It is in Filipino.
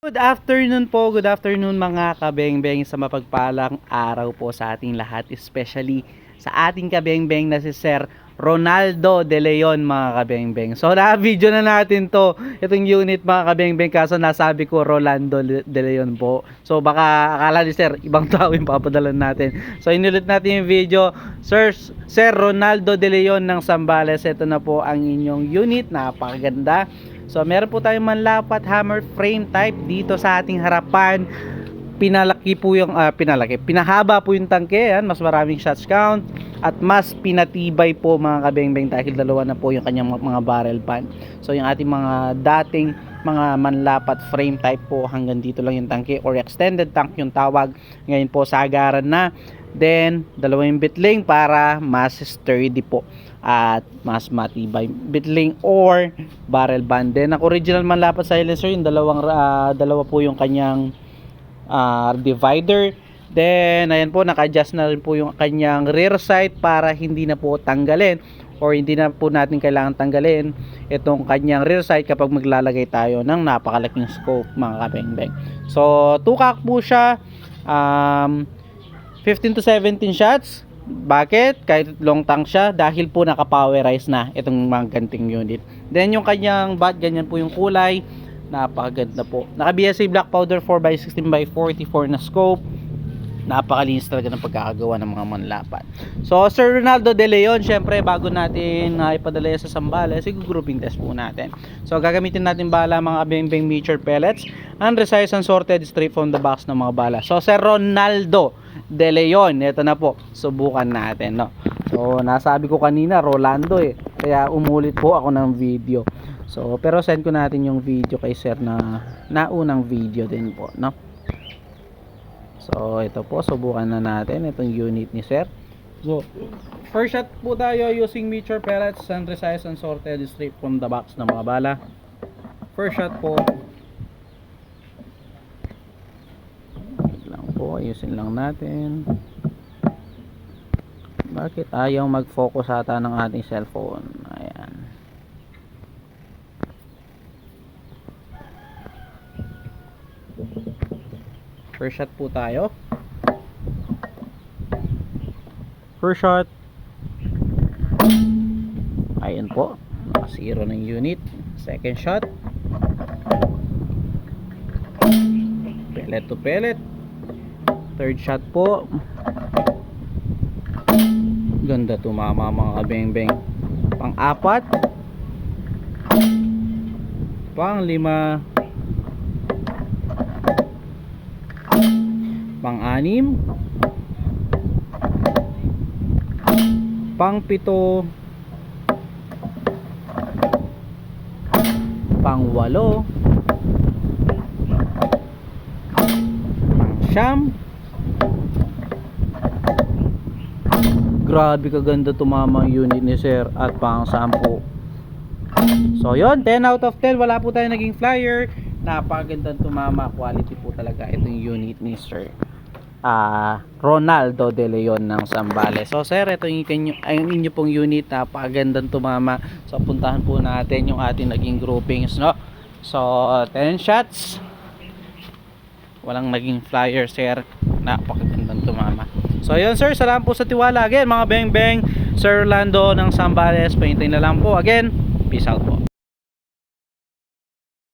Good afternoon mga kabeng-beng sa mapagpalang araw po sa ating lahat, especially sa ating kabeng-beng na si Sir Ronaldo De Leon mga kabeng-beng. So na-video na natin to, itong unit mga kabeng-beng, kaso nasabi ko Rolando De Leon po. So baka akala ni Sir, ibang tao yung papadala natin. So inulit natin yung video. Sir Ronaldo De Leon ng Zambales, ito na po ang inyong unit, napakaganda. So meron po tayong manlapat hammer frame type dito sa ating harapan. Pinalaki po yung pinahaba po yung tangke, yan, mas maraming shots count at mas pinatibay po mga kabeng-beng dahil dalawa na po yung kanyang mga barrel pan. So yung ating mga dating mga manlapat frame type po, hanggang dito lang yung tangke or extended tank yung tawag. Ngayon po sagaran na. Then dalawang bitling para mas sturdy po at mas matibay, bitling or barrel band. Then ang original manlapat silencer, yung dalawa po yung kanyang divider. Then ayan po, naka-adjust na rin po yung kanyang rear sight para hindi na po tanggalin or hindi na po natin kailangan tanggalin itong kanyang rear sight kapag maglalagay tayo ng napakalaking scope mga kabeng-beng. So 2-cock po siya, 15 to 17 shots. Bakit? Kahit long tank siya dahil po naka-powerize na itong mga ganting unit. Then yung kanyang bat, ganyan po yung kulay, napakaganda po. Naka BSA black powder 4x16x44 na scope. Napakalinis talaga ng pagkakagawa ng mga manlapat. So Sir Ronaldo De Leon, syempre bago natin ipadala sa Zambales, i-grouping test po natin. So gagamitin natin bala mga kabeng-beng miniature pellets, unresized and sorted straight from the box ng mga bala. So Sir Ronaldo De Leon, ito na po, subukan natin, no? So nasabi ko kanina Rolando kaya umulit po ako ng video. So pero send ko natin yung video kay Sir na naunang video din po, no? So ito po, subukan na natin itong unit ni Sir. So first shot po tayo using miniature pellets, unresized and sorted straight from the box ng mga bala. First shot po, lang po, ayusin lang natin. Bakit ayaw mag-focus ata ng ating cellphone? Ayan. First shot po tayo. First shot. Ayun po, naka-zero ng unit. Second shot. Pellet to pellet. Third shot po. Ganda, tumama mga kabeng-beng. Pang-apat. Pang-lima. Pang-anim. Pang-pito. Pang-walo. Pang-siyam. Grabe kaganda tumama ang unit ni Sir. At pang-sampu. So yun, 10 out of 10. Wala po tayo naging flyer. Napakagandang tumama, quality po talaga itong unit ni Sir Ronaldo De Leon ng Zambales. So Sir, ito yung inyo pong unit, napakagandang tumama. So puntahan po natin yung ating naging groupings, no? So 10 shots, walang naging flyer Sir, napakagandang tumama. So yun Sir, salamat po sa tiwala. Again mga beng-beng, Sir Rolando ng Zambales, paintay na lang po. Again, peace out po.